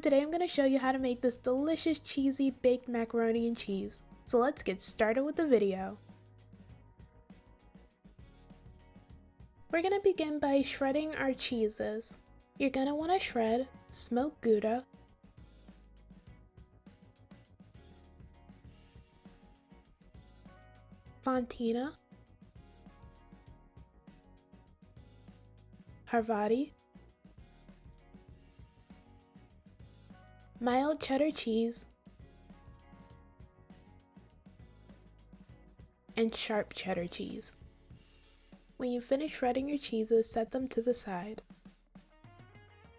today I'm going to show you how to make this delicious cheesy baked macaroni and cheese. So let's get started with the video. We're going to begin by shredding our cheeses. You're going to want to shred smoked Gouda, Fontina, Blvd, mild cheddar cheese, and sharp cheddar cheese. When you finish shredding your cheeses, set them to the side.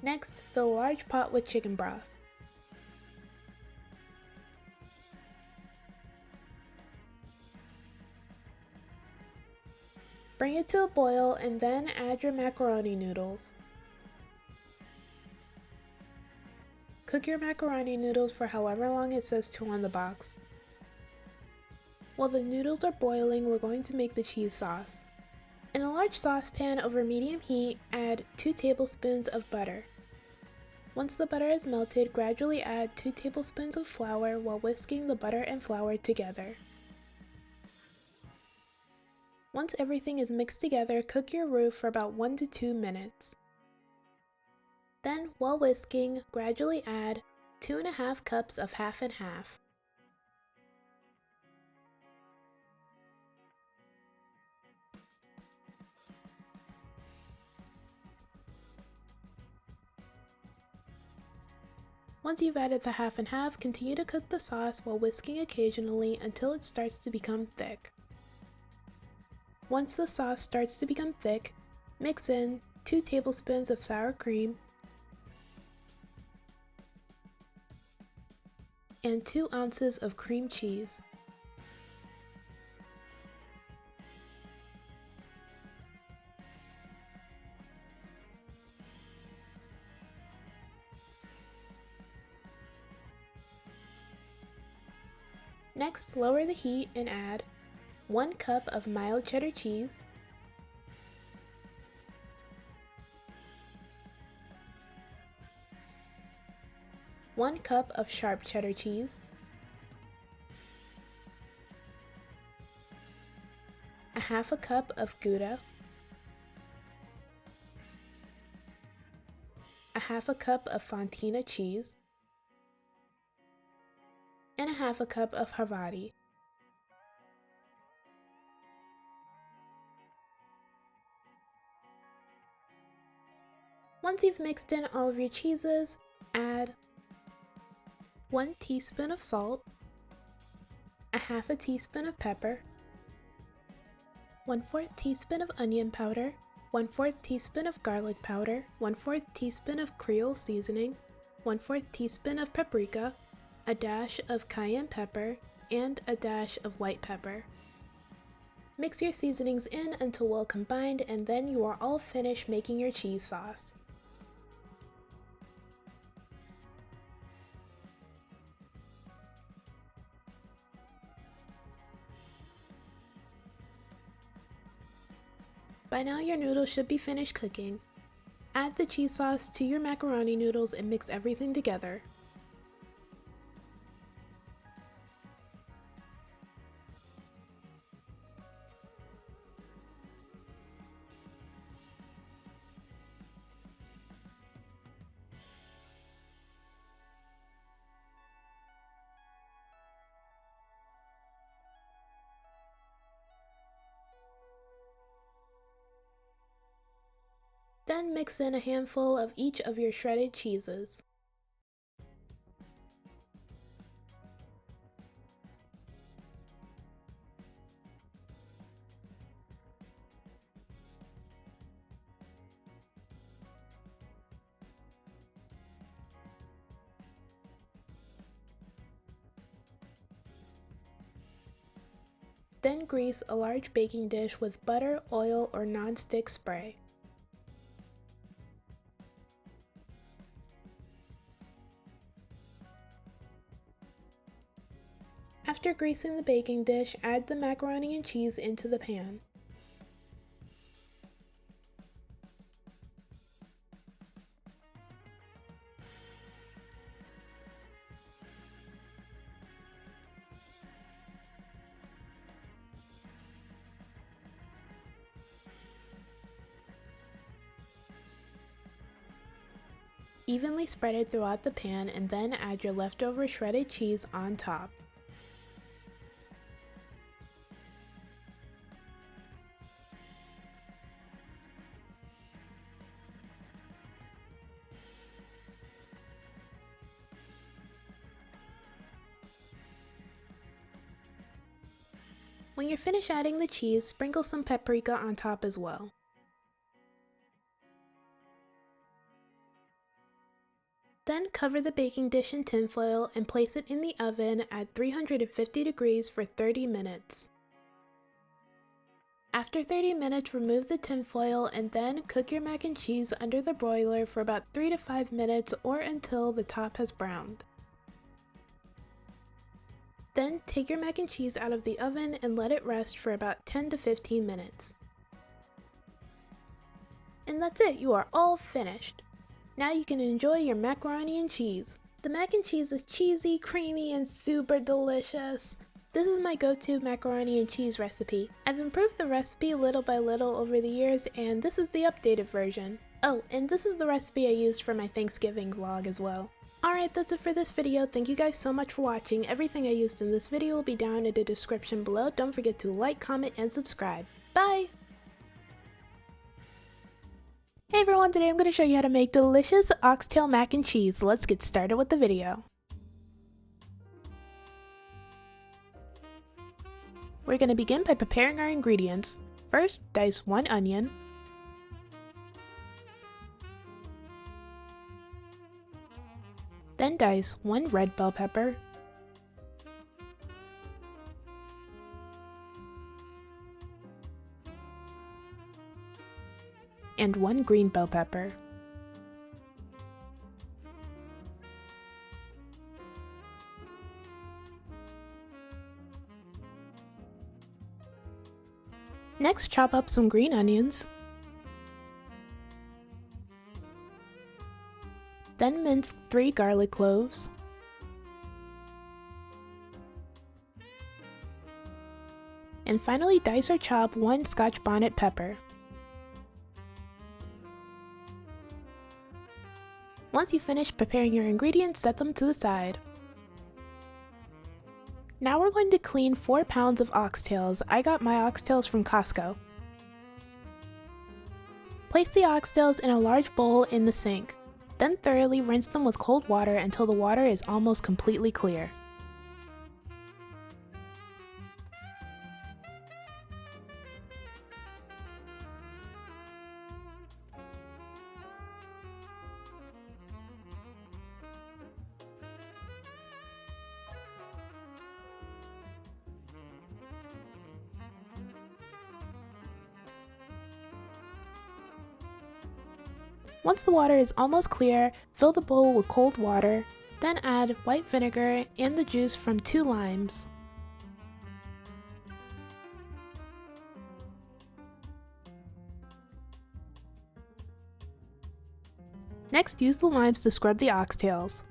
Next, fill a large pot with chicken broth. Bring it to a boil and then add your macaroni noodles. Cook your macaroni noodles for however long it says to on the box. While the noodles are boiling, we're going to make the cheese sauce. In a large saucepan over medium heat, add 2 tablespoons of butter. Once the butter is melted, gradually add 2 tablespoons of flour while whisking the butter and flour together. Once everything is mixed together, cook your roux for about 1 to 2 minutes. Then, while whisking, gradually add 2.5 cups of half and half. Once you've added the half and half, continue to cook the sauce while whisking occasionally until it starts to become thick. Once the sauce starts to become thick, mix in 2 tablespoons of sour cream and 2 ounces of cream cheese. Next, lower the heat and add 1 cup of mild cheddar cheese, 1 cup of sharp cheddar cheese, a half a cup of Gouda, a half a cup of Fontina cheese, and a half a cup of Blvd. Once you've mixed in all of your cheeses, add 1 teaspoon of salt, a half a teaspoon of pepper, 1/4 teaspoon of onion powder, 1/4 teaspoon of garlic powder, 1/4 teaspoon of Creole seasoning, 1/4 teaspoon of paprika, a dash of cayenne pepper, and a dash of white pepper. Mix your seasonings in until well combined, and then you are all finished making your cheese sauce. By now your noodles should be finished cooking. Add the cheese sauce to your macaroni noodles and mix everything together. Then mix in a handful of each of your shredded cheeses. Then grease a large baking dish with butter, oil, or non-stick spray. After greasing the baking dish, add the macaroni and cheese into the pan. Evenly spread it throughout the pan and then add your leftover shredded cheese on top. When you're finished adding the cheese, sprinkle some paprika on top as well. Then cover the baking dish in tinfoil and place it in the oven at 350 degrees for 30 minutes. After 30 minutes, remove the tinfoil and then cook your mac and cheese under the broiler for about 3 to 5 minutes or until the top has browned. Then take your mac and cheese out of the oven and let it rest for about 10 to 15 minutes. And that's it, you are all finished. Now you can enjoy your macaroni and cheese. The mac and cheese is cheesy, creamy, and super delicious. This is my go-to macaroni and cheese recipe. I've improved the recipe little by little over the years, and this is the updated version. Oh, and this is the recipe I used for my Thanksgiving vlog as well. Alright, that's it for this video. Thank you guys so much for watching. Everything I used in this video will be down in the description below. Don't forget to like, comment, and subscribe. Bye! Hey everyone, today I'm going to show you how to make delicious oxtail mac and cheese. Let's get started with the video. We're going to begin by preparing our ingredients. First, dice 1 onion. Then dice 1 red bell pepper. And 1 green bell pepper. Next, chop up some green onions. Then mince 3 garlic cloves. And finally dice or chop 1 Scotch bonnet pepper. Once you finish preparing your ingredients, set them to the side. Now we're going to clean 4 pounds of oxtails. I got my oxtails from Costco. Place the oxtails in a large bowl in the sink. Then thoroughly rinse them with cold water until the water is almost completely clear. Once the water is almost clear, fill the bowl with cold water, then add white vinegar and the juice from 2 limes. Next, use the limes to scrub the oxtails.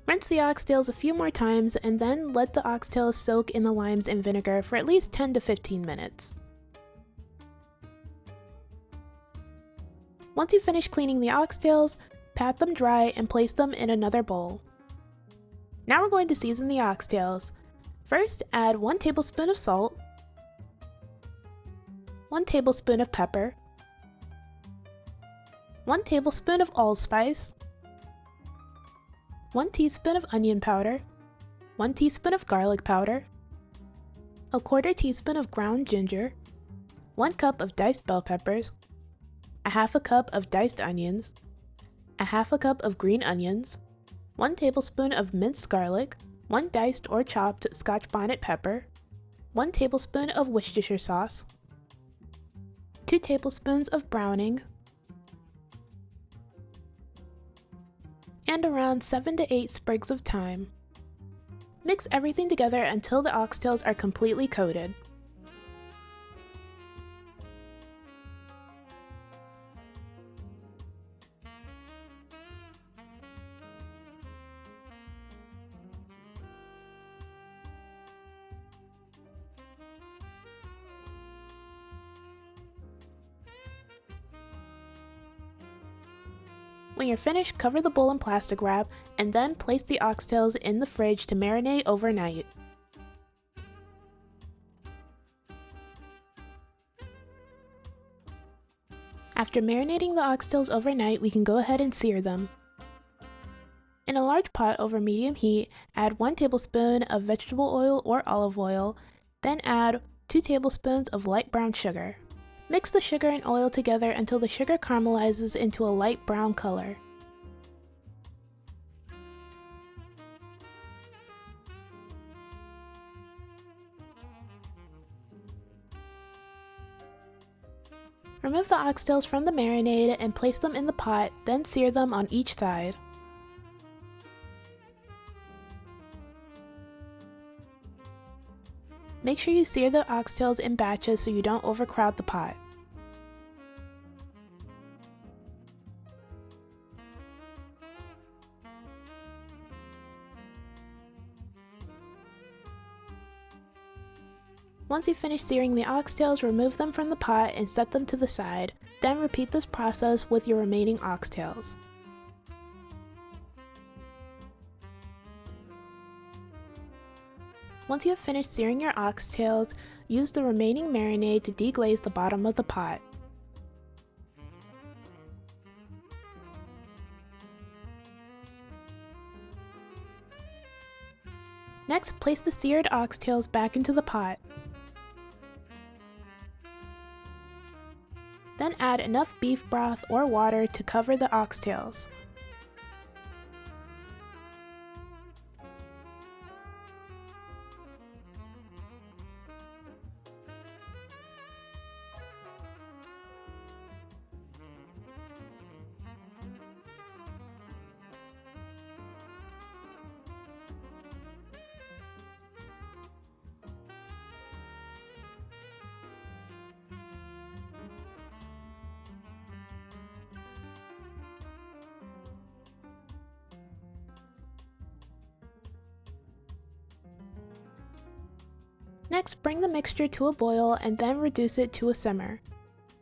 Rinse the oxtails a few more times and then let the oxtails soak in the limes and vinegar for at least 10 to 15 minutes. Once you finish cleaning the oxtails, pat them dry and place them in another bowl. Now we're going to season the oxtails. First, add 1 tablespoon of salt, 1 tablespoon of pepper, 1 tablespoon of allspice, 1 teaspoon of onion powder, 1 teaspoon of garlic powder, a 1/4 teaspoon of ground ginger, 1 cup of diced bell peppers, a 1/2 cup of diced onions, a 1/2 cup of green onions, 1 tablespoon of minced garlic, 1 diced or chopped Scotch bonnet pepper, 1 tablespoon of Worcestershire sauce, 2 tablespoons of browning, and around 7 to 8 sprigs of thyme. Mix everything together until the oxtails are completely coated. When you're finished, cover the bowl in plastic wrap and then place the oxtails in the fridge to marinate overnight. After marinating the oxtails overnight, we can go ahead and sear them. In a large pot over medium heat, add 1 tablespoon of vegetable oil or olive oil, then add 2 tablespoons of light brown sugar. Mix the sugar and oil together until the sugar caramelizes into a light brown color. Remove the oxtails from the marinade and place them in the pot, then sear them on each side. Make sure you sear the oxtails in batches so you don't overcrowd the pot. Once you finish searing the oxtails, remove them from the pot and set them to the side. Then repeat this process with your remaining oxtails. Once you have finished searing your oxtails, use the remaining marinade to deglaze the bottom of the pot. Next, place the seared oxtails back into the pot. Then add enough beef broth or water to cover the oxtails. Next, bring the mixture to a boil and then reduce it to a simmer.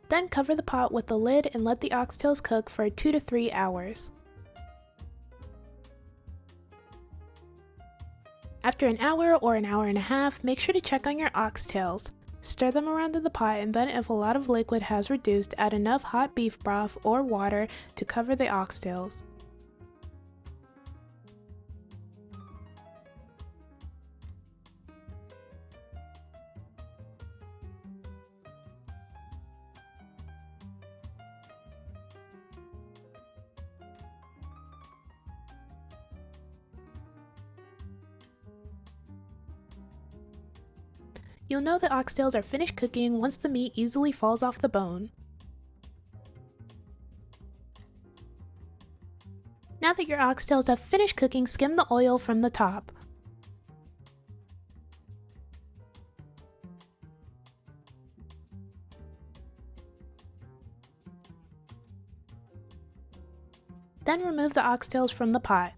Then cover the pot with the lid and let the oxtails cook for 2 to 3 hours. After an hour or an hour and a half, make sure to check on your oxtails. Stir them around in the pot, and then if a lot of liquid has reduced, add enough hot beef broth or water to cover the oxtails. You'll know the oxtails are finished cooking once the meat easily falls off the bone. Now that your oxtails have finished cooking, skim the oil from the top. Then remove the oxtails from the pot.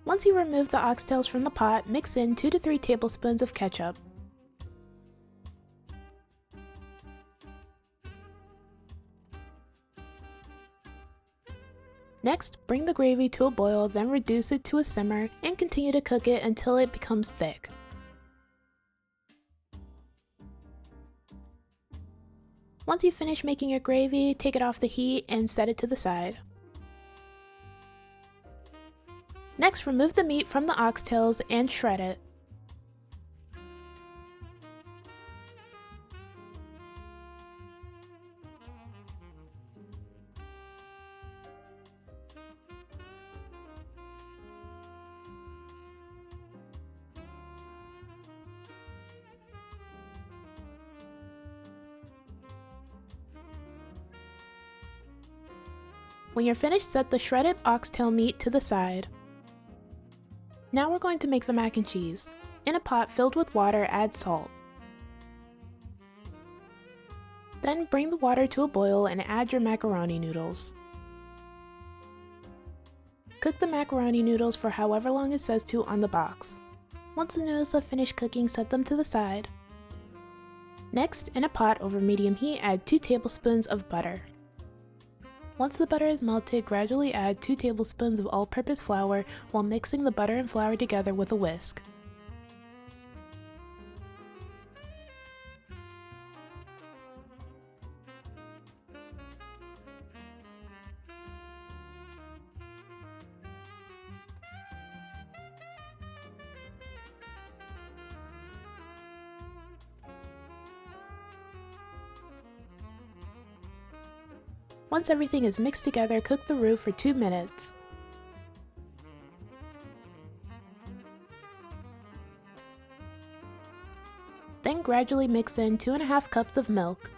Once you remove the oxtails from the pot, mix in 2 to 3 tablespoons of ketchup. Next, bring the gravy to a boil, then reduce it to a simmer and continue to cook it until it becomes thick. Once you finish making your gravy, take it off the heat and set it to the side. Next, remove the meat from the oxtails and shred it. When you're finished, set the shredded oxtail meat to the side. Now we're going to make the mac and cheese. In a pot filled with water, add salt. Then bring the water to a boil and add your macaroni noodles. Cook the macaroni noodles for however long it says to on the box. Once the noodles have finished cooking, set them to the side. Next, in a pot over medium heat, add 2 tablespoons of butter. Once the butter is melted, gradually add 2 tablespoons of all-purpose flour while mixing the butter and flour together with a whisk. Once everything is mixed together, cook the roux for 2 minutes. Then gradually mix in 2½ cups of milk.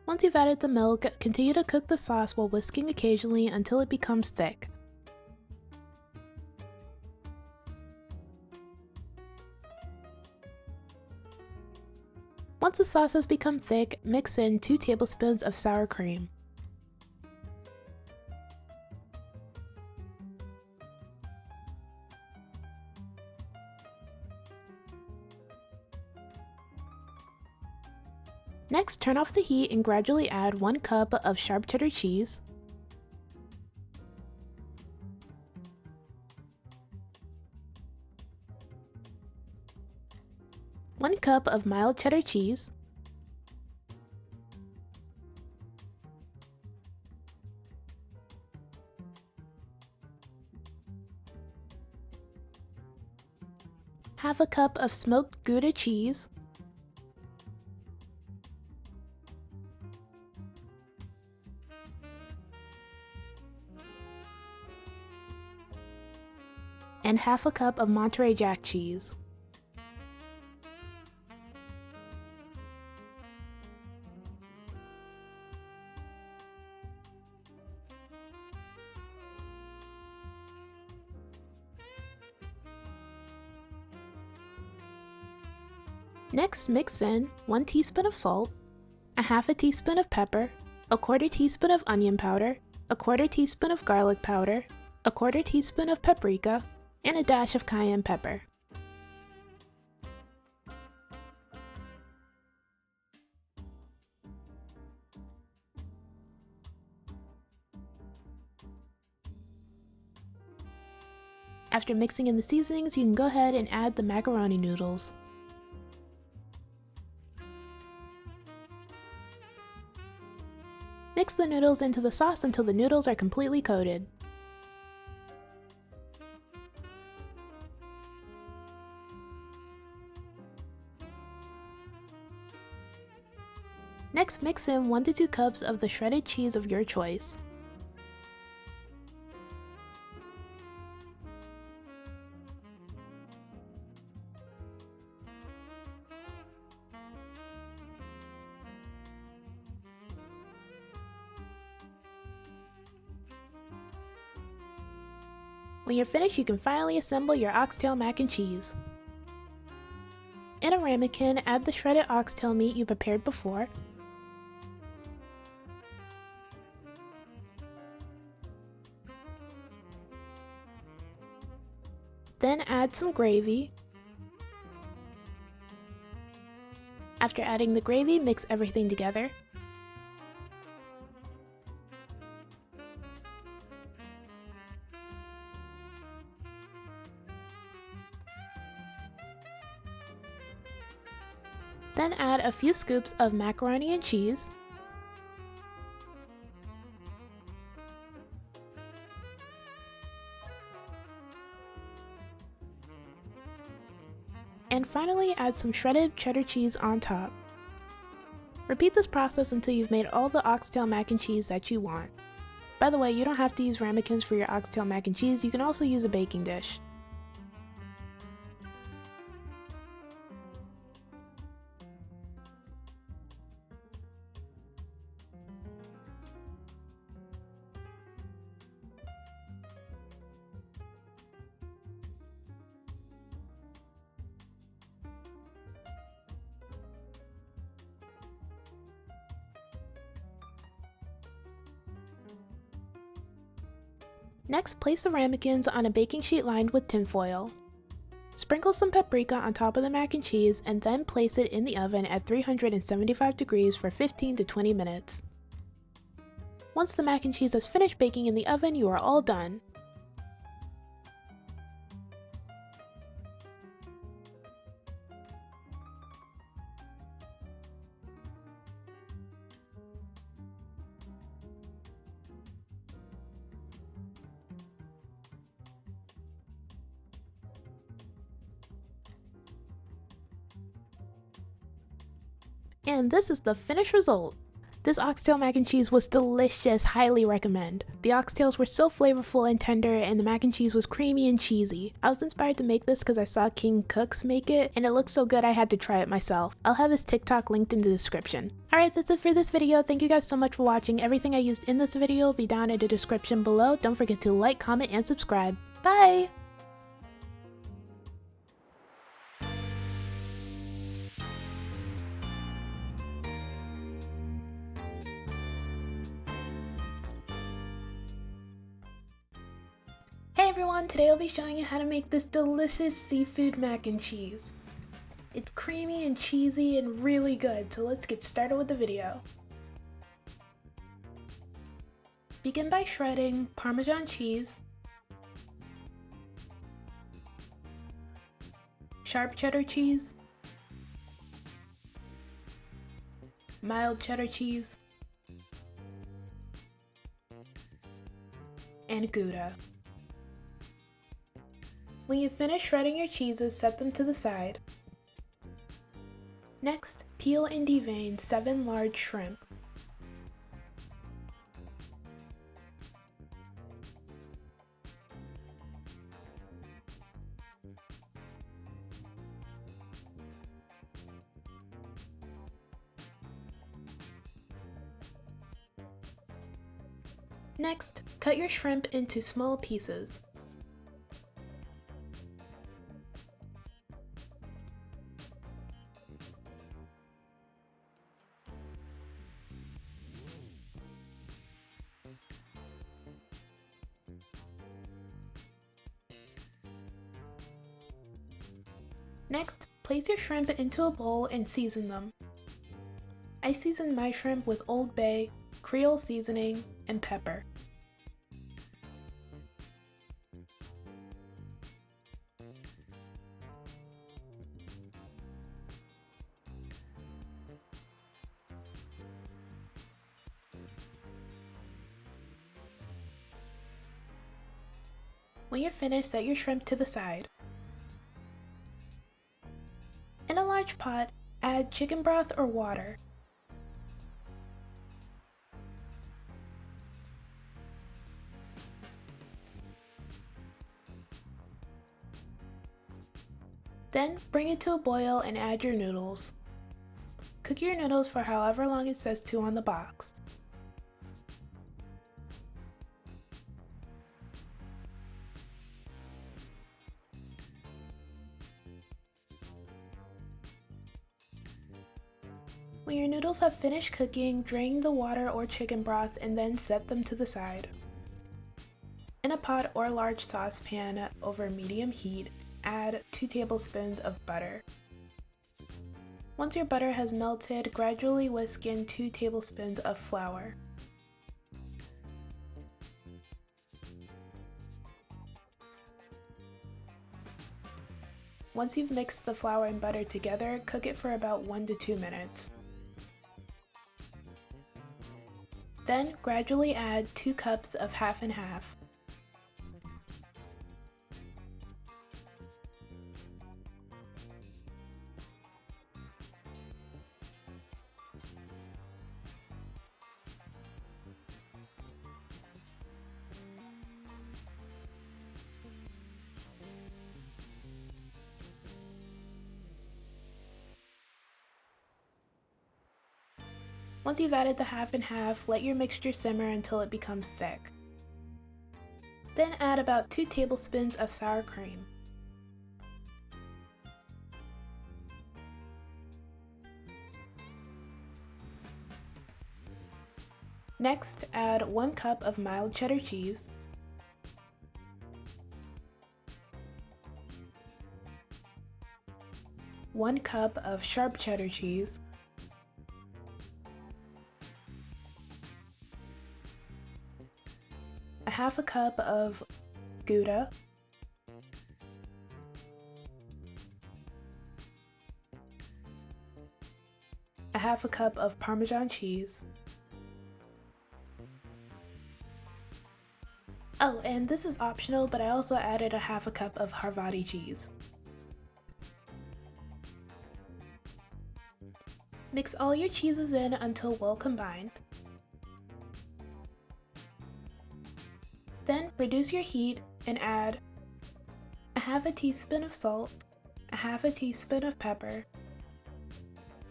Once you've added the milk, continue to cook the sauce while whisking occasionally until it becomes thick. Once the sauce has become thick, mix in 2 tablespoons of sour cream. Next, turn off the heat and gradually add 1 cup of sharp cheddar cheese, 1 cup of mild cheddar cheese, half a cup of smoked Gouda cheese, and half a cup of Monterey Jack cheese. Next, mix in 1 teaspoon of salt, a half a teaspoon of pepper, a 1/4 teaspoon of onion powder, a 1/4 teaspoon of garlic powder, a 1/4 teaspoon of paprika, and a dash of cayenne pepper. After mixing in the seasonings, you can go ahead and add the macaroni noodles. Mix the noodles into the sauce until the noodles are completely coated. Next, mix in 1 to 2 cups of the shredded cheese of your choice. When you're finished, you can finally assemble your oxtail mac and cheese. In a ramekin, add the shredded oxtail meat you prepared before, then add some gravy. After adding the gravy, mix everything together. Then add a few scoops of macaroni and cheese, and finally add some shredded cheddar cheese on top. Repeat this process until you've made all the oxtail mac and cheese that you want. By the way, you don't have to use ramekins for your oxtail mac and cheese, you can also use a baking dish. Next, place the ramekins on a baking sheet lined with tinfoil. Sprinkle some paprika on top of the mac and cheese and then place it in the oven at 375 degrees for 15 to 20 minutes. Once the mac and cheese has finished baking in the oven, you are all done. And this is the finished result. This oxtail mac and cheese was delicious, highly recommend. The oxtails were so flavorful and tender, and the mac and cheese was creamy and cheesy. I was inspired to make this because I saw King Cooks make it, and it looked so good I had to try it myself. I'll have his TikTok linked in the description. Alright, that's it for this video. Thank you guys so much for watching. Everything I used in this video will be down in the description below. Don't forget to like, comment, and subscribe. Bye! Hey everyone, today I'll be showing you how to make this delicious seafood mac and cheese. It's creamy and cheesy and really good, so let's get started with the video. Begin by shredding Parmesan cheese, sharp cheddar cheese, mild cheddar cheese, and Gouda. When you finish shredding your cheeses, set them to the side. Next, peel and devein 7 large shrimp. Next, cut your shrimp into small pieces. Next, place your shrimp into a bowl and season them. I seasoned my shrimp with Old Bay, Creole seasoning, and pepper. When you're finished, set your shrimp to the side. In a large pot, add chicken broth or water. Then bring it to a boil and add your noodles. Cook your noodles for however long it says to on the box. When your noodles have finished cooking, drain the water or chicken broth and then set them to the side. In a pot or large saucepan over medium heat, add 2 tablespoons of butter. Once your butter has melted, gradually whisk in 2 tablespoons of flour. Once you've mixed the flour and butter together, cook it for about 1 to 2 minutes. Then gradually add 2 cups of half and half. Once you've added the half and half, let your mixture simmer until it becomes thick. Then add about 2 tablespoons of sour cream. Next, add 1 cup of mild cheddar cheese, one cup of sharp cheddar cheese, a half a cup of Gouda, a half a cup of Parmesan cheese. Oh, and this is optional, but I also added a half a cup of Havarti cheese. Mix all your cheeses in until well combined. Then reduce your heat and add a half a teaspoon of salt, a half a teaspoon of pepper,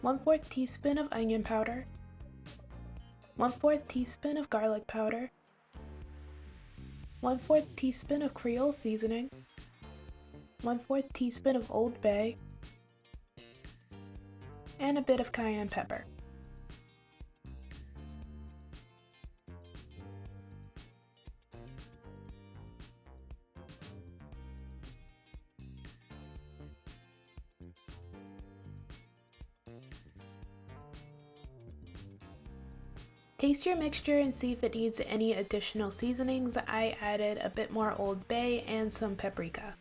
1/4 teaspoon of onion powder, 1/4 teaspoon of garlic powder, 1/4 teaspoon of Creole seasoning, 1/4 teaspoon of Old Bay, and a bit of cayenne pepper. Taste your mixture and see if it needs any additional seasonings. I added a bit more Old Bay and some paprika.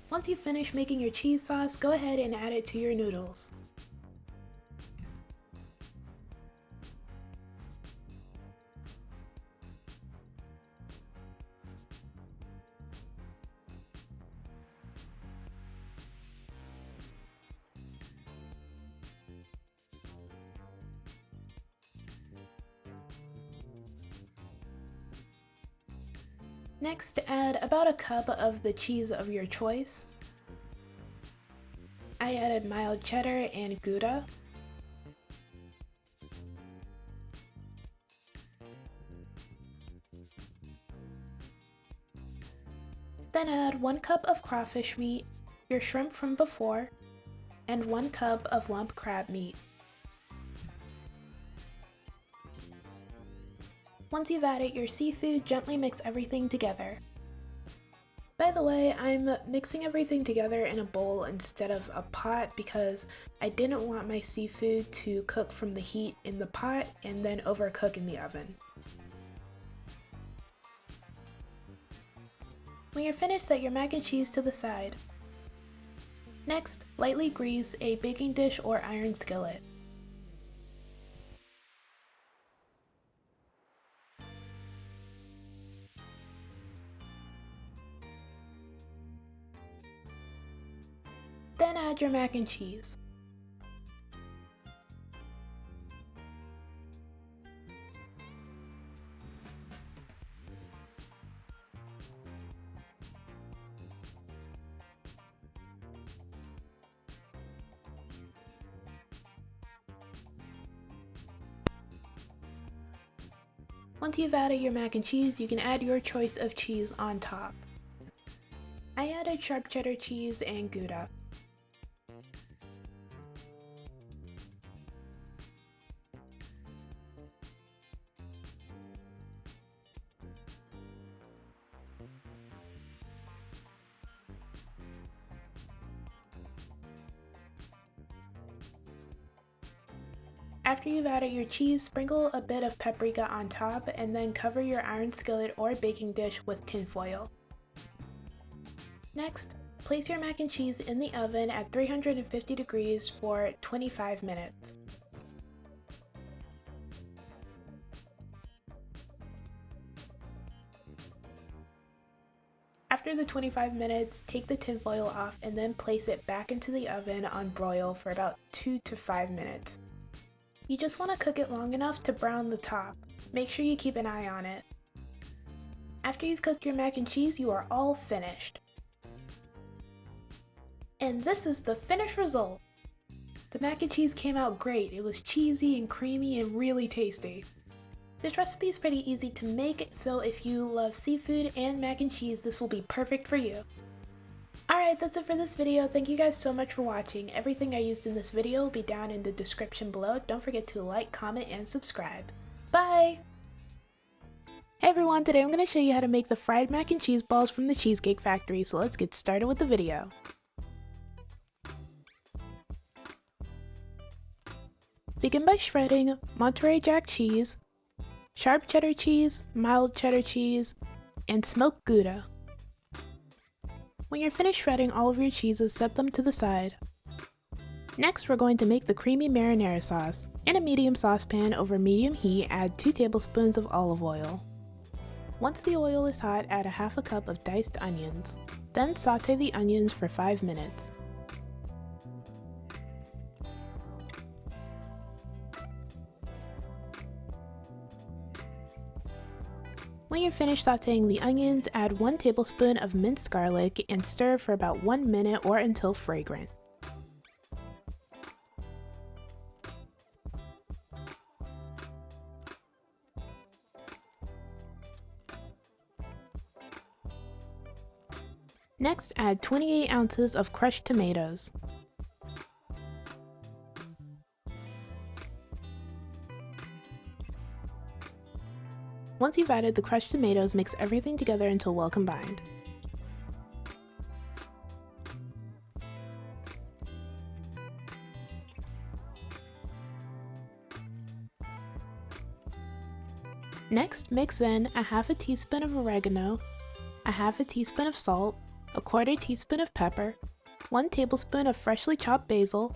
Once you finish making your cheese sauce, go ahead and add it to your noodles. Next, add about a cup of the cheese of your choice. I added mild cheddar and Gouda. Then add 1 cup of crawfish meat, your shrimp from before, and 1 cup of lump crab meat. Once you've added your seafood, gently mix everything together. By the way, I'm mixing everything together in a bowl instead of a pot because I didn't want my seafood to cook from the heat in the pot and then overcook in the oven. When you're finished, set your mac and cheese to the side. Next, lightly grease a baking dish or iron skillet. Then add your mac and cheese. Once you've added your mac and cheese, you can add your choice of cheese on top. I added sharp cheddar cheese and Gouda. After you've added your cheese, sprinkle a bit of paprika on top and then cover your iron skillet or baking dish with tin foil. Next, place your mac and cheese in the oven at 350 degrees for 25 minutes. After the 25 minutes, take the tin foil off and then place it back into the oven on broil for about 2 to 5 minutes. You just want to cook it long enough to brown the top. Make sure you keep an eye on it. After you've cooked your mac and cheese, you are all finished. And this is the finished result. The mac and cheese came out great. It was cheesy and creamy and really tasty. This recipe is pretty easy to make, so if you love seafood and mac and cheese, this will be perfect for you. Alright, that's it for this video. Thank you guys so much for watching. Everything I used in this video will be down in the description below. Don't forget to like, comment, and subscribe. Bye! Hey everyone, today I'm going to show you how to make the fried mac and cheese balls from the Cheesecake Factory, so let's get started with the video. Begin by shredding Monterey Jack cheese, sharp cheddar cheese, mild cheddar cheese, and smoked Gouda. When you're finished shredding all of your cheeses, set them to the side. Next, we're going to make the creamy marinara sauce. In a medium saucepan over medium heat, add 2 tablespoons of olive oil. Once the oil is hot, add a half a cup of diced onions. Then saute the onions for 5 minutes. When you're finished sauteing the onions, add 1 tablespoon of minced garlic and stir for about 1 minute or until fragrant. Next, add 28 ounces of crushed tomatoes. Once you've added the crushed tomatoes, mix everything together until well combined. Next, mix in a half a teaspoon of oregano, a half a teaspoon of salt, a 1/4 teaspoon of pepper, 1 tablespoon of freshly chopped basil,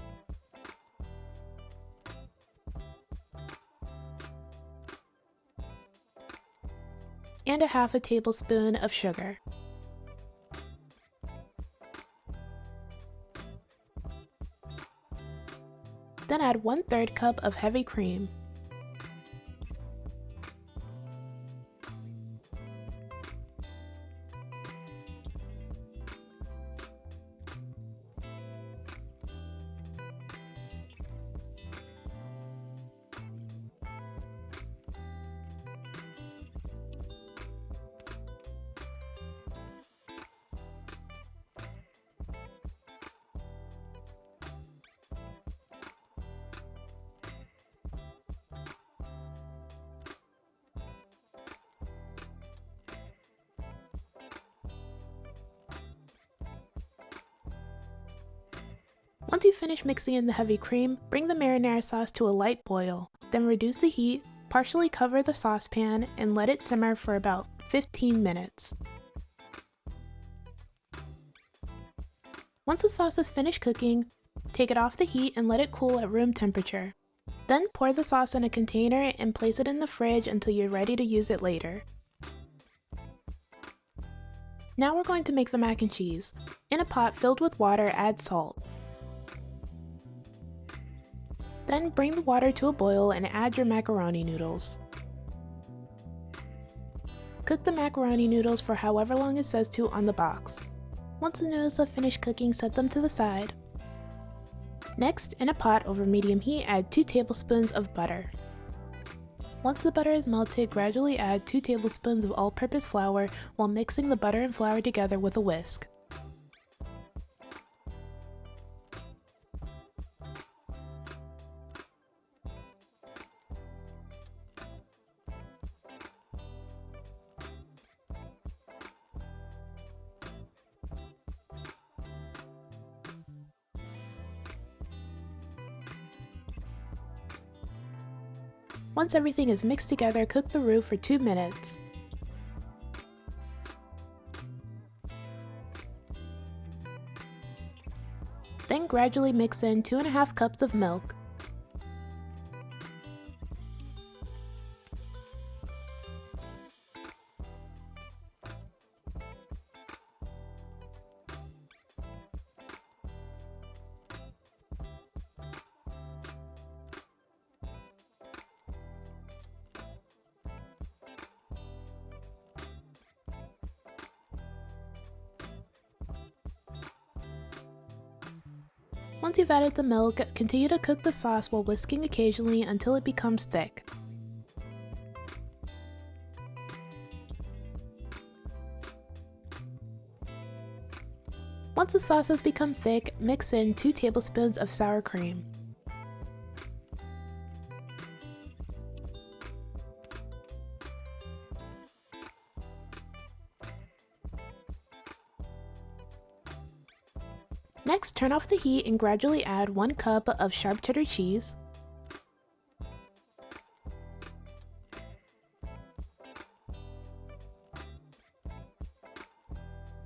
and a half a tablespoon of sugar. Then add 1/3 cup of heavy cream. Once you finish mixing in the heavy cream, bring the marinara sauce to a light boil. Then reduce the heat, partially cover the saucepan, and let it simmer for about 15 minutes. Once the sauce is finished cooking, take it off the heat and let it cool at room temperature. Then pour the sauce in a container and place it in the fridge until you're ready to use it later. Now we're going to make the mac and cheese. In a pot filled with water, add salt. Then bring the water to a boil and add your macaroni noodles. Cook the macaroni noodles for however long it says to on the box. Once the noodles have finished cooking, set them to the side. Next, in a pot over medium heat, add 2 tablespoons of butter. Once the butter is melted, gradually add 2 tablespoons of all-purpose flour while mixing the butter and flour together with a whisk. Once everything is mixed together, cook the roux for 2 minutes. Then gradually mix in 2½ cups of milk. Once you've added the milk, continue to cook the sauce while whisking occasionally until it becomes thick. Once the sauce has become thick, mix in 2 tablespoons of sour cream. Next, turn off the heat and gradually add 1 cup of sharp cheddar cheese,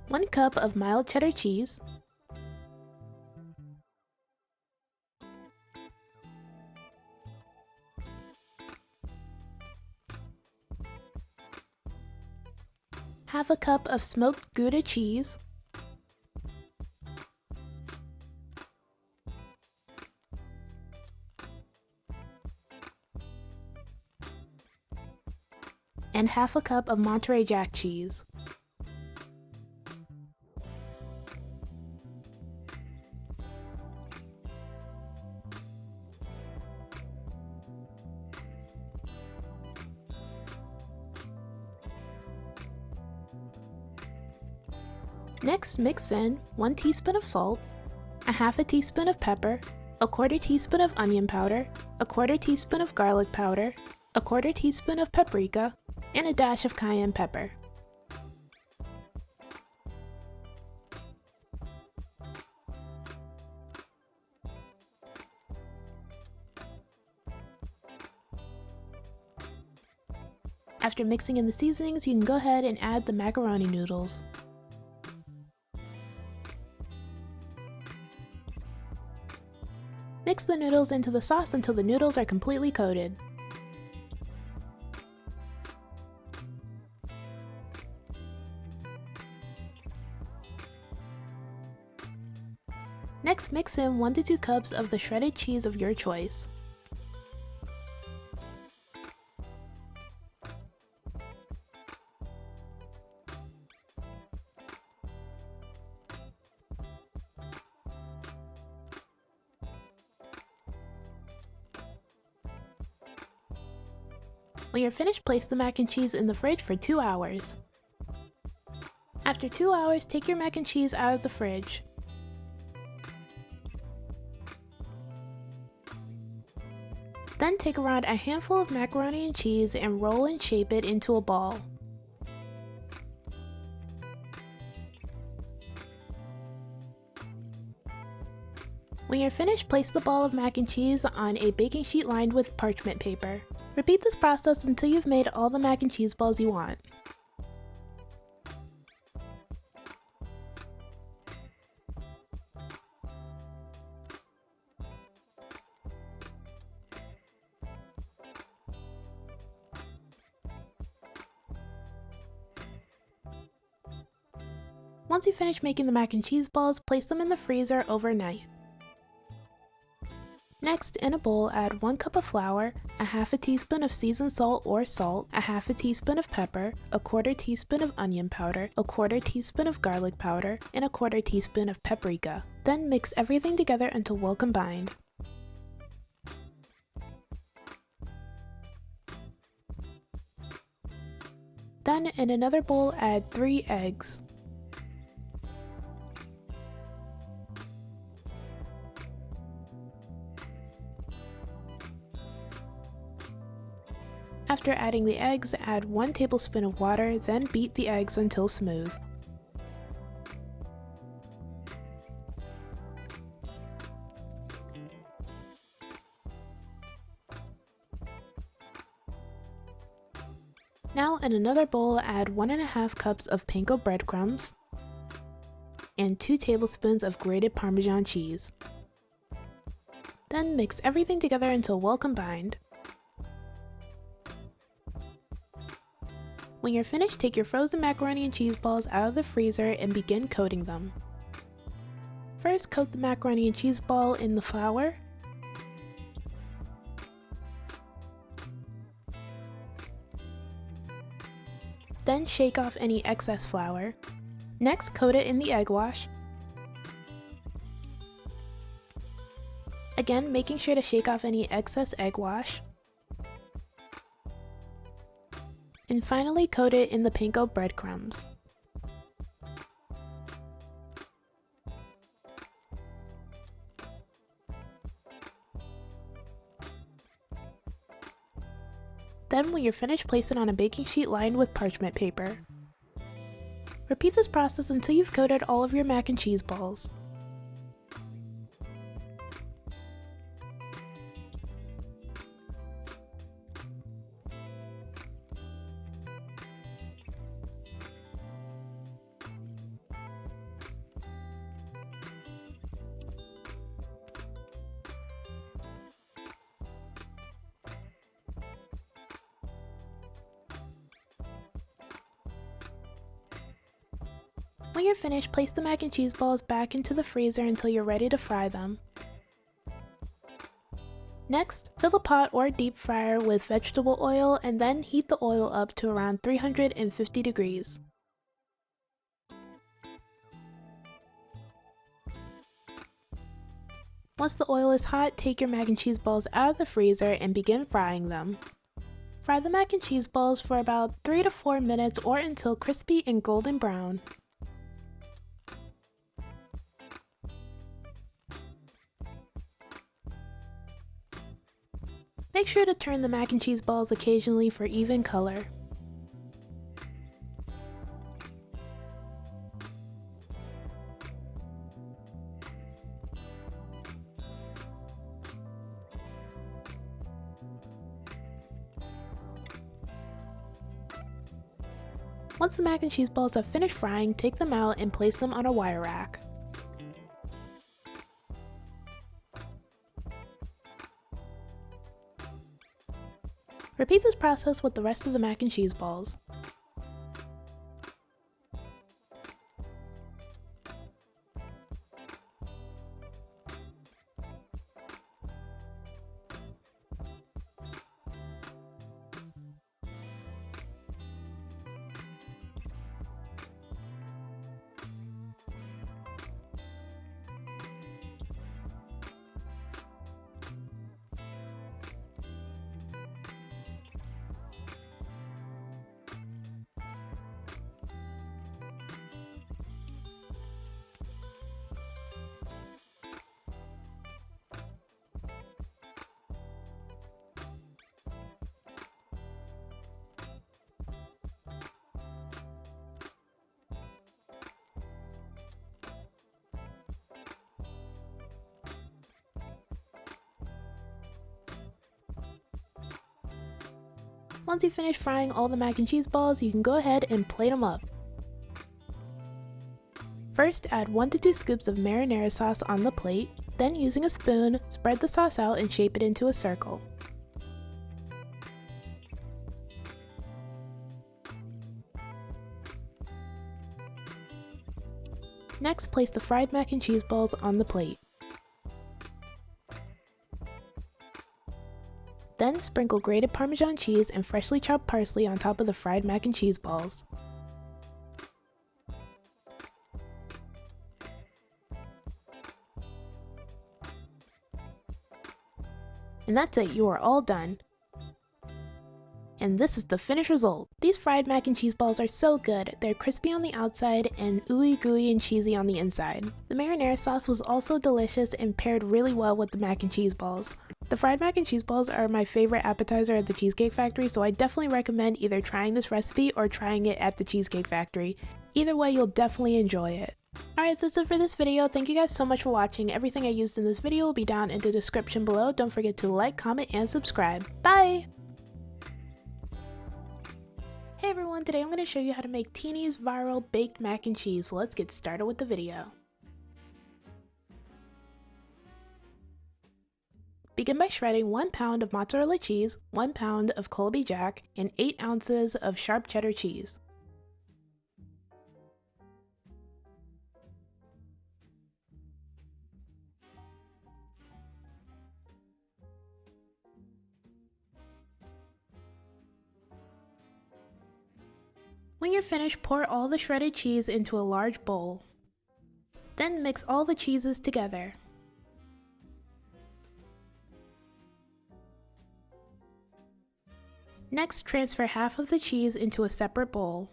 1 cup of mild cheddar cheese, half a cup of smoked Gouda cheese, and half a cup of Monterey Jack cheese. Next, mix in 1 teaspoon of salt, a half a teaspoon of pepper, a 1/4 teaspoon of onion powder, a 1/4 teaspoon of garlic powder, a 1/4 teaspoon of paprika, and a dash of cayenne pepper. After mixing in the seasonings, you can go ahead and add the macaroni noodles. Mix the noodles into the sauce until the noodles are completely coated. Next, mix in 1 to 2 cups of the shredded cheese of your choice. When you're finished, place the mac and cheese in the fridge for 2 hours. After 2 hours, take your mac and cheese out of the fridge. Then take around a handful of macaroni and cheese and roll and shape it into a ball. When you're finished, place the ball of mac and cheese on a baking sheet lined with parchment paper. Repeat this process until you've made all the mac and cheese balls you want. Once you finish making the mac and cheese balls, place them in the freezer overnight. Next, in a bowl, add 1 cup of flour, a half a teaspoon of seasoned salt or salt, a half a teaspoon of pepper, a 1/4 teaspoon of onion powder, a 1/4 teaspoon of garlic powder, and a 1/4 teaspoon of paprika. Then mix everything together until well combined. Then, in another bowl, add 3 eggs. After adding the eggs, add 1 tablespoon of water, then beat the eggs until smooth. Now, in another bowl, add 1½ cups of panko breadcrumbs and 2 tablespoons of grated Parmesan cheese. Then mix everything together until well combined. When you're finished, take your frozen macaroni and cheese balls out of the freezer and begin coating them. First, coat the macaroni and cheese ball in the flour. Then shake off any excess flour. Next, coat it in the egg wash. Again, making sure to shake off any excess egg wash. And finally coat it in the panko breadcrumbs. Then when you're finished, place it on a baking sheet lined with parchment paper. Repeat this process until you've coated all of your mac and cheese balls. When you're finished, place the mac and cheese balls back into the freezer until you're ready to fry them. Next, fill the pot or deep fryer with vegetable oil and then heat the oil up to around 350 degrees. Once the oil is hot, take your mac and cheese balls out of the freezer and begin frying them. Fry the mac and cheese balls for about 3 to 4 minutes or until crispy and golden brown. Make sure to turn the mac and cheese balls occasionally for even color. Once the mac and cheese balls have finished frying, take them out and place them on a wire rack. Repeat this process with the rest of the mac and cheese balls. Once you finish frying all the mac and cheese balls, you can go ahead and plate them up. First, add 1 to 2 scoops of marinara sauce on the plate, then using a spoon, spread the sauce out and shape it into a circle. Next, place the fried mac and cheese balls on the plate. Then sprinkle grated Parmesan cheese and freshly chopped parsley on top of the fried mac and cheese balls. And that's it, you are all done. And this is the finished result. These fried mac and cheese balls are so good. They're crispy on the outside and ooey gooey and cheesy on the inside. The marinara sauce was also delicious and paired really well with the mac and cheese balls. The fried mac and cheese balls are my favorite appetizer at the Cheesecake Factory, so I definitely recommend either trying this recipe or trying it at the Cheesecake Factory. Either way, you'll definitely enjoy it. Alright, that's it for this video. Thank you guys so much for watching. Everything I used in this video will be down in the description below. Don't forget to like, comment, and subscribe. Bye! Hey everyone, today I'm going to show you how to make Toni's viral baked mac and cheese, so let's get started with the video. Begin by shredding 1 pound of mozzarella cheese, 1 pound of Colby Jack, and 8 ounces of sharp cheddar cheese. When you're finished, pour all the shredded cheese into a large bowl. Then mix all the cheeses together. Next, transfer half of the cheese into a separate bowl.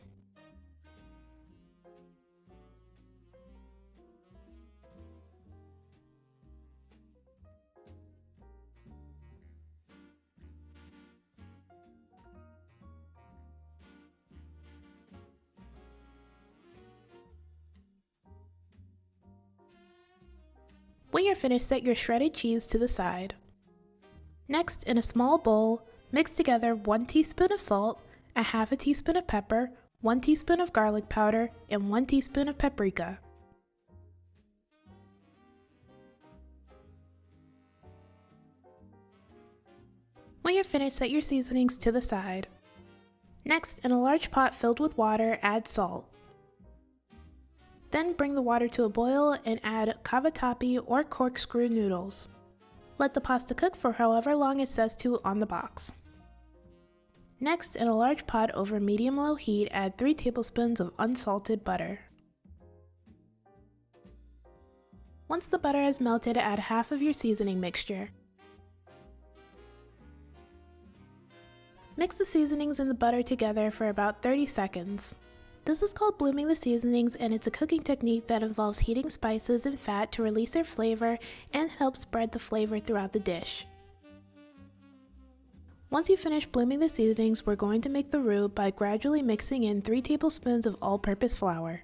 When you're finished, set your shredded cheese to the side. Next, in a small bowl, mix together 1 teaspoon of salt, a half a teaspoon of pepper, 1 teaspoon of garlic powder, and 1 teaspoon of paprika. When you're finished, set your seasonings to the side. Next, in a large pot filled with water, add salt. Then bring the water to a boil and add cavatappi or corkscrew noodles. Let the pasta cook for however long it says to on the box. Next, in a large pot over medium-low heat, add 3 tablespoons of unsalted butter. Once the butter has melted, add half of your seasoning mixture. Mix the seasonings and the butter together for about 30 seconds. This is called blooming the seasonings, and it's a cooking technique that involves heating spices and fat to release their flavor and help spread the flavor throughout the dish. Once you finish blooming the seasonings, we're going to make the roux by gradually mixing in 3 tablespoons of all-purpose flour.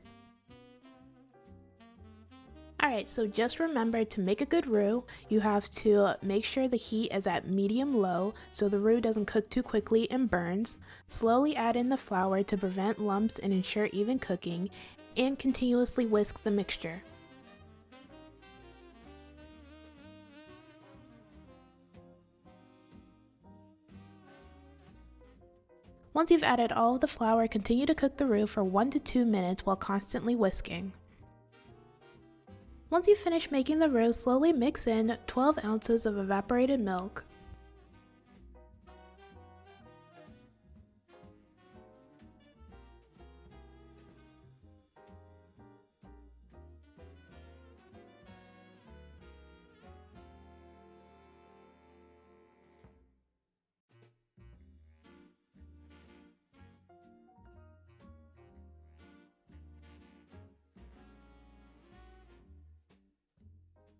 Alright, so just remember, to make a good roux, you have to make sure the heat is at medium-low so the roux doesn't cook too quickly and burns. Slowly add in the flour to prevent lumps and ensure even cooking, and continuously whisk the mixture. Once you've added all of the flour, continue to cook the roux for 1 to 2 minutes while constantly whisking. Once you finish making the roux, slowly mix in 12 ounces of evaporated milk.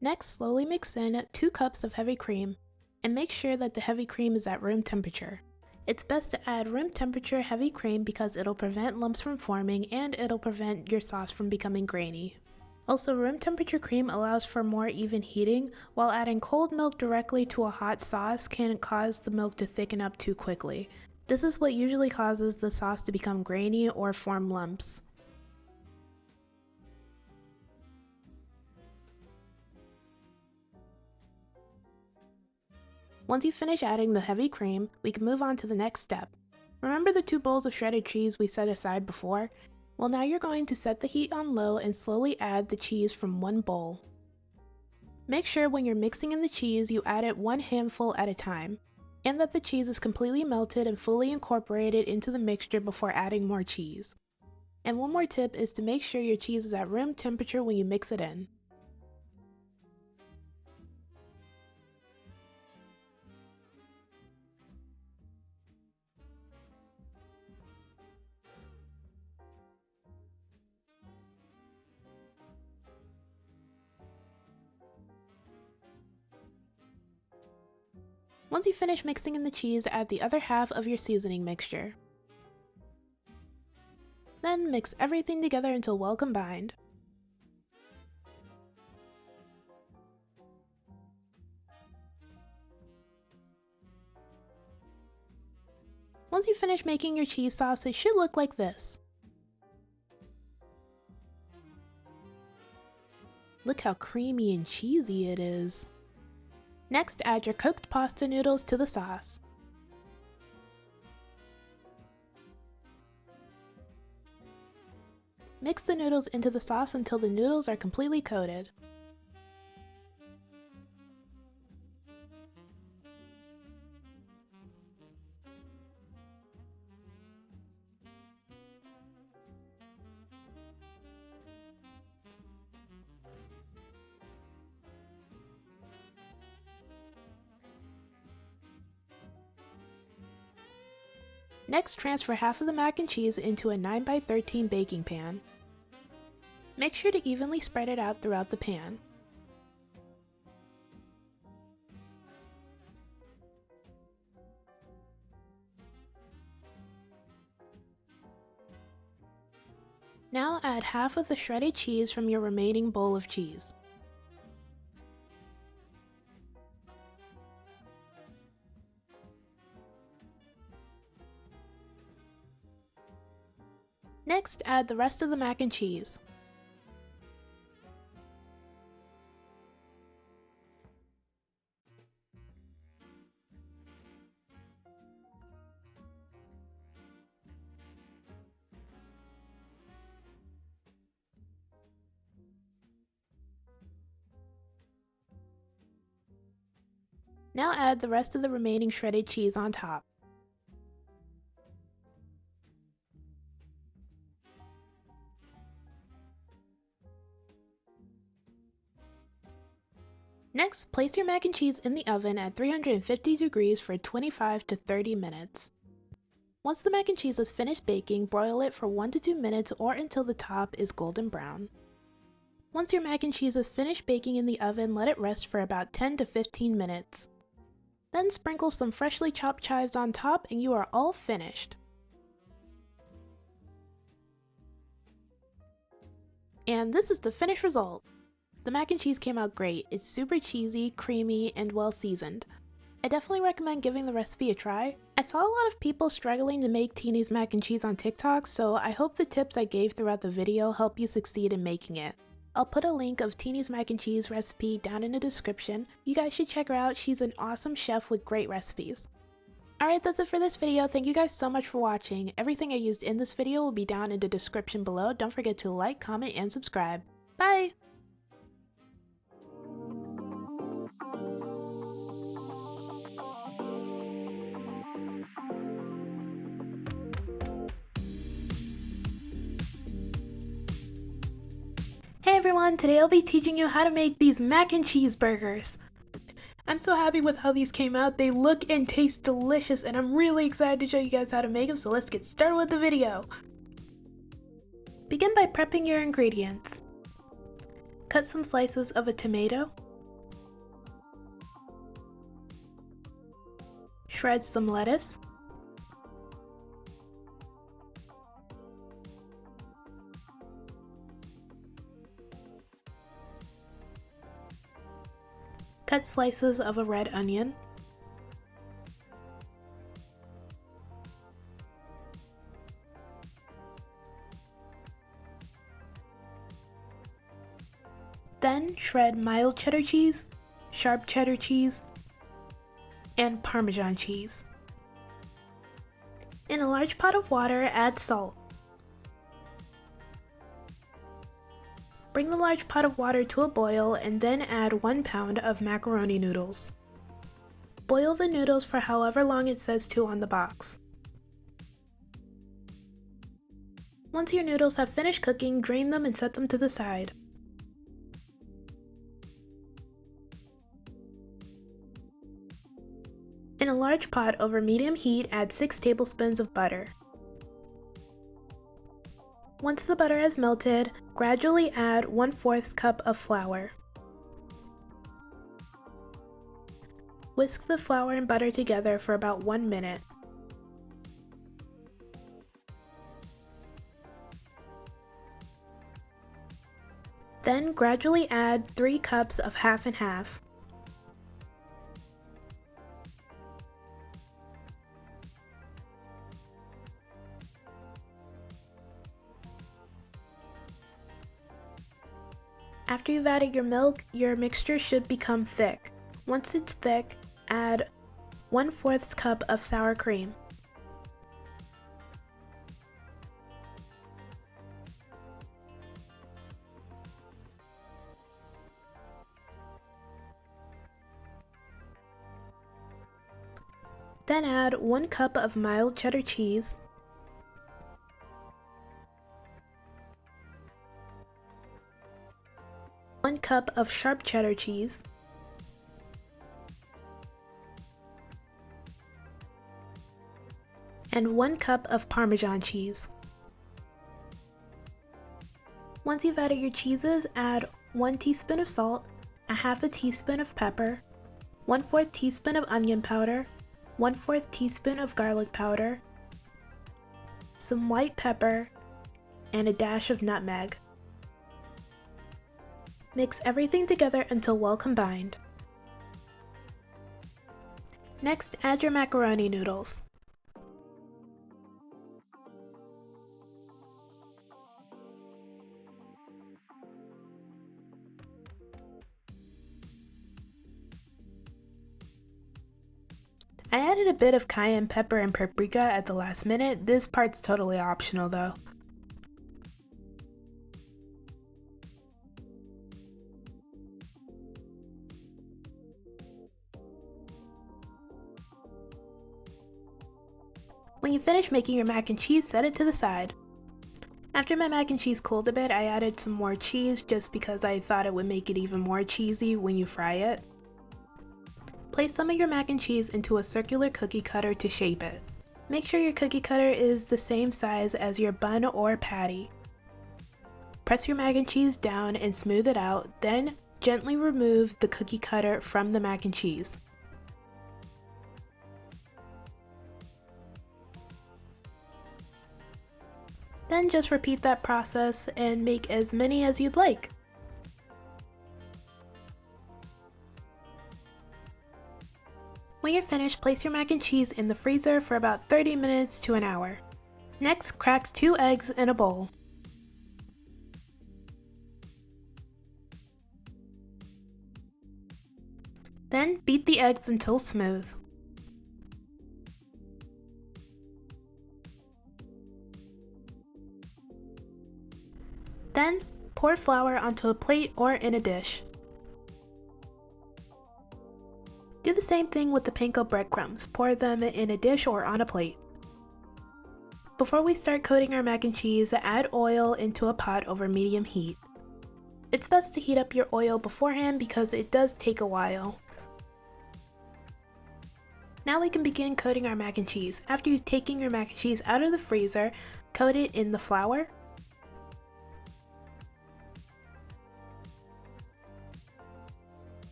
Next, slowly mix in 2 cups of heavy cream, and make sure that the heavy cream is at room temperature. It's best to add room temperature heavy cream because it'll prevent lumps from forming and it'll prevent your sauce from becoming grainy. Also, room temperature cream allows for more even heating, while adding cold milk directly to a hot sauce can cause the milk to thicken up too quickly. This is what usually causes the sauce to become grainy or form lumps. Once you finish adding the heavy cream, we can move on to the next step. Remember the 2 bowls of shredded cheese we set aside before? Well, now you're going to set the heat on low and slowly add the cheese from 1 bowl. Make sure when you're mixing in the cheese, you add it 1 handful at a time, and that the cheese is completely melted and fully incorporated into the mixture before adding more cheese. And one more tip is to make sure your cheese is at room temperature when you mix it in. Once you finish mixing in the cheese, add the other half of your seasoning mixture. Then mix everything together until well combined. Once you finish making your cheese sauce, it should look like this. Look how creamy and cheesy it is. Next, add your cooked pasta noodles to the sauce. Mix the noodles into the sauce until the noodles are completely coated. Next, transfer half of the mac and cheese into a 9x13 baking pan. Make sure to evenly spread it out throughout the pan. Now add half of the shredded cheese from your remaining bowl of cheese. Next, add the rest of the mac and cheese. Now add the rest of the remaining shredded cheese on top. Next, place your mac and cheese in the oven at 350 degrees for 25 to 30 minutes. Once the mac and cheese is finished baking, broil it for 1 to 2 minutes or until the top is golden brown. Once your mac and cheese is finished baking in the oven, let it rest for about 10 to 15 minutes. Then sprinkle some freshly chopped chives on top and you are all finished. And this is the finished result. The mac and cheese came out great. It's super cheesy, creamy, and well seasoned. I definitely recommend giving the recipe a try. I saw a lot of people struggling to make Tini's mac and cheese on TikTok, so I hope the tips I gave throughout the video help you succeed in making it. I'll put a link of Tini's mac and cheese recipe down in the description. You guys should check her out. She's an awesome chef with great recipes. Alright, that's it for this video. Thank you guys so much for watching. Everything I used in this video will be down in the description below. Don't forget to like, comment, and subscribe. Bye! Hey everyone, today I'll be teaching you how to make these mac and cheese burgers. I'm so happy with how these came out. They look and taste delicious and I'm really excited to show you guys how to make them, so let's get started with the video. Begin by prepping your ingredients. Cut some slices of a tomato. Shred some lettuce. Cut slices of a red onion. Then shred mild cheddar cheese, sharp cheddar cheese, and Parmesan cheese. In a large pot of water, add salt. Bring the large pot of water to a boil and then add 1 pound of macaroni noodles. Boil the noodles for however long it says to on the box. Once your noodles have finished cooking, drain them and set them to the side. In a large pot over medium heat, add 6 tablespoons of butter. Once the butter has melted, gradually add 1/4 cup of flour. Whisk the flour and butter together for about 1 minute. Then gradually add 3 cups of half and half. After you've added your milk, your mixture should become thick. Once it's thick, add 1/4 cup of sour cream. Then add 1 cup of mild cheddar cheese, 1 cup of sharp cheddar cheese, and 1 cup of Parmesan cheese. Once you've added your cheeses, add 1 teaspoon of salt, a half a teaspoon of pepper, 1/4 teaspoon of onion powder, 1/4 teaspoon of garlic powder, some white pepper, and a dash of nutmeg. Mix everything together until well combined. Next, add your macaroni noodles. I added a bit of cayenne pepper and paprika at the last minute. This part's totally optional though. When you finish making your mac and cheese, set it to the side. After my mac and cheese cooled a bit, I added some more cheese just because I thought it would make it even more cheesy when you fry it. Place some of your mac and cheese into a circular cookie cutter to shape it. Make sure your cookie cutter is the same size as your bun or patty. Press your mac and cheese down and smooth it out, then gently remove the cookie cutter from the mac and cheese. Then just repeat that process and make as many as you'd like. When you're finished, place your mac and cheese in the freezer for about 30 minutes to an hour. Next, crack 2 eggs in a bowl. Then beat the eggs until smooth. Then, pour flour onto a plate or in a dish. Do the same thing with the panko breadcrumbs. Pour them in a dish or on a plate. Before we start coating our mac and cheese, add oil into a pot over medium heat. It's best to heat up your oil beforehand because it does take a while. Now we can begin coating our mac and cheese. After you've taken your mac and cheese out of the freezer, coat it in the flour,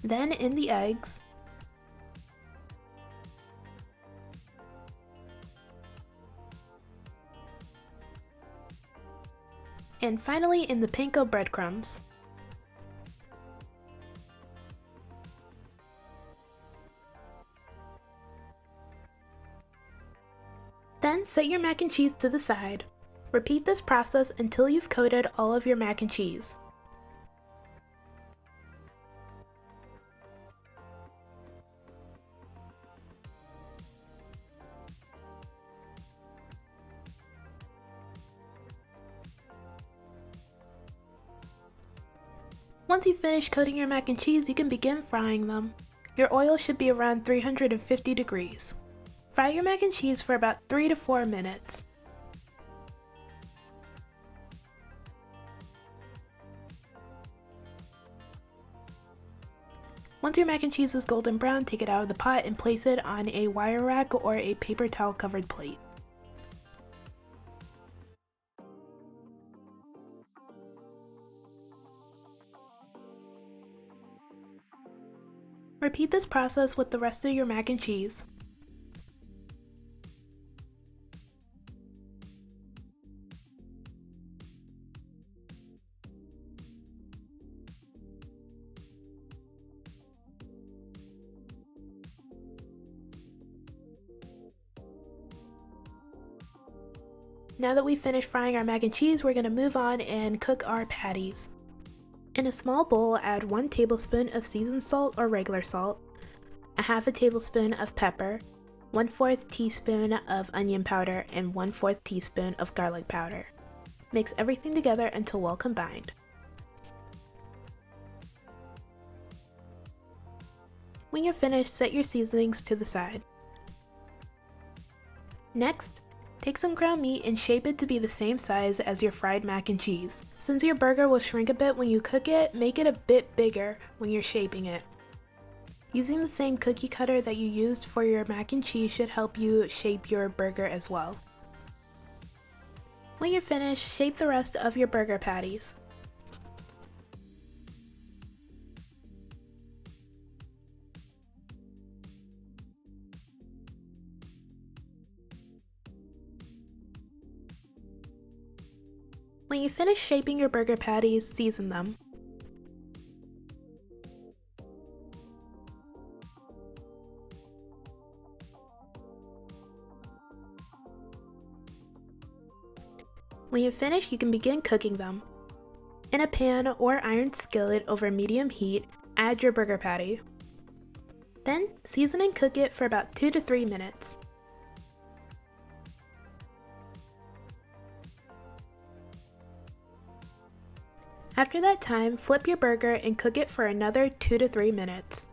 then in the eggs, and finally in the panko breadcrumbs. Then set your mac and cheese to the side. Repeat this process until you've coated all of your mac and cheese. Once you've finished coating your mac and cheese, you can begin frying them. Your oil should be around 350 degrees. Fry your mac and cheese for about 3 to 4 minutes. Once your mac and cheese is golden brown, take it out of the pot and place it on a wire rack or a paper towel covered plate. Repeat this process with the rest of your mac and cheese. Now that we've finished frying our mac and cheese, we're going to move on and cook our patties. In a small bowl, add 1 tablespoon of seasoned salt or regular salt, a half a tablespoon of pepper, 1/4 teaspoon of onion powder, and 1/4 teaspoon of garlic powder. Mix everything together until well combined. When you're finished, set your seasonings to the side. Next, take some ground meat and shape it to be the same size as your fried mac and cheese. Since your burger will shrink a bit when you cook it, make it a bit bigger when you're shaping it. Using the same cookie cutter that you used for your mac and cheese should help you shape your burger as well. When you're finished, shape the rest of your burger patties. When you finish shaping your burger patties, season them. When you're finished, you can begin cooking them. In a pan or iron skillet over medium heat, add your burger patty. Then, season and cook it for about 2 to 3 minutes. After that time, flip your burger and cook it for another 2 to 3 minutes.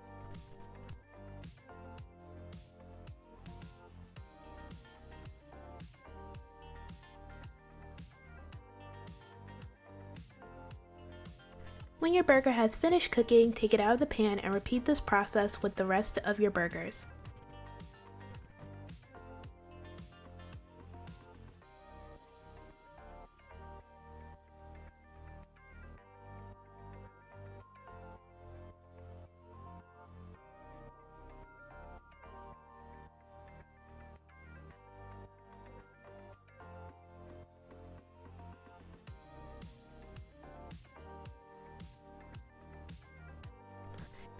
When your burger has finished cooking, take it out of the pan and repeat this process with the rest of your burgers.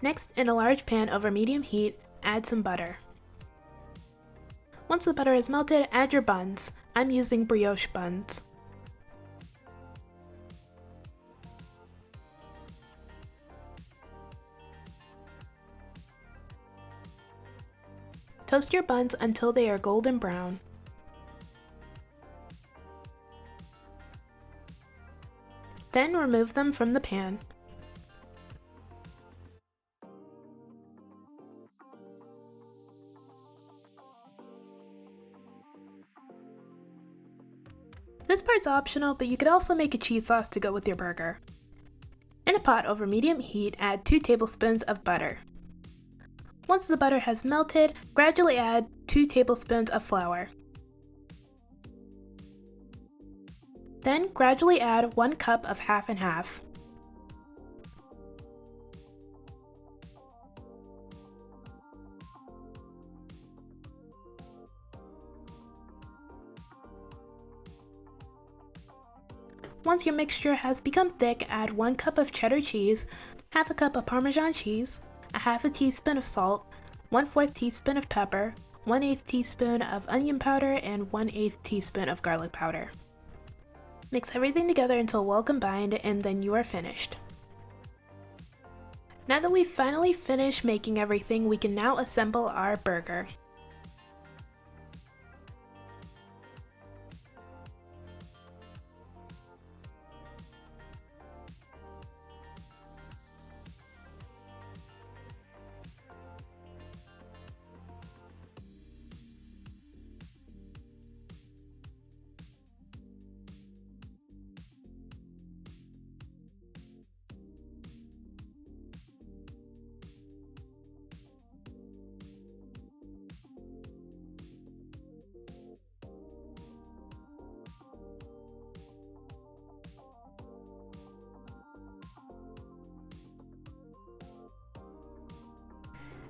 Next, in a large pan over medium heat, add some butter. Once the butter is melted, add your buns. I'm using brioche buns. Toast your buns until they are golden brown. Then remove them from the pan. This part's optional, but you could also make a cheese sauce to go with your burger. In a pot over medium heat, add 2 tablespoons of butter. Once the butter has melted, gradually add 2 tablespoons of flour. Then gradually add 1 cup of half and half. Once your mixture has become thick, add 1 cup of cheddar cheese, half a cup of Parmesan cheese, a half a teaspoon of salt, 1/4 teaspoon of pepper, 1/8 teaspoon of onion powder, and 1/8 teaspoon of garlic powder. Mix everything together until well combined, and then you are finished. Now that we've finally finished making everything, we can now assemble our burger.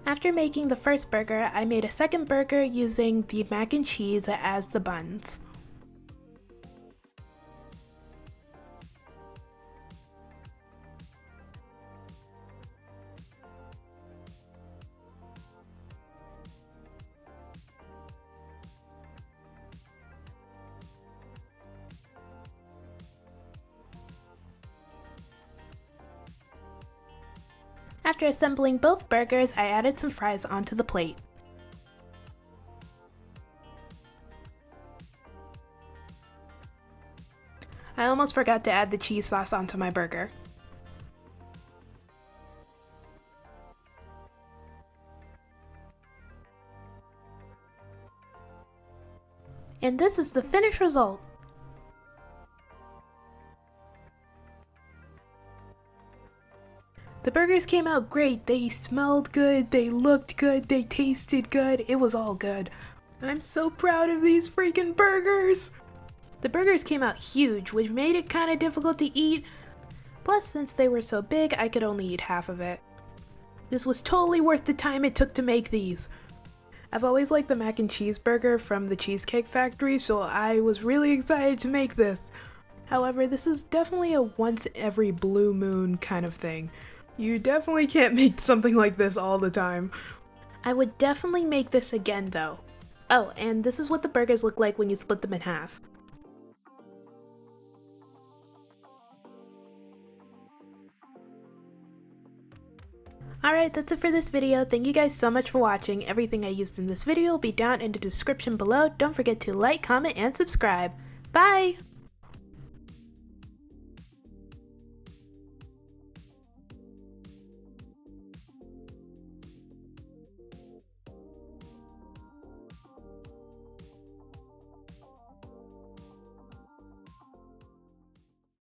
After making the first burger, I made a second burger using the mac and cheese as the buns. After assembling both burgers, I added some fries onto the plate. I almost forgot to add the cheese sauce onto my burger. And this is the finished result. The burgers came out great. They smelled good, they looked good, they tasted good. It was all good. I'm so proud of these freaking burgers! The burgers came out huge, which made it kind of difficult to eat. Plus, since they were so big, I could only eat half of it. This was totally worth the time it took to make these. I've always liked the mac and cheese burger from the Cheesecake Factory, so I was really excited to make this. However, this is definitely a once every blue moon kind of thing. You definitely can't make something like this all the time. I would definitely make this again though. Oh, and this is what the burgers look like when you split them in half. Alright, that's it for this video. Thank you guys so much for watching. Everything I used in this video will be down in the description below. Don't forget to like, comment, and subscribe. Bye!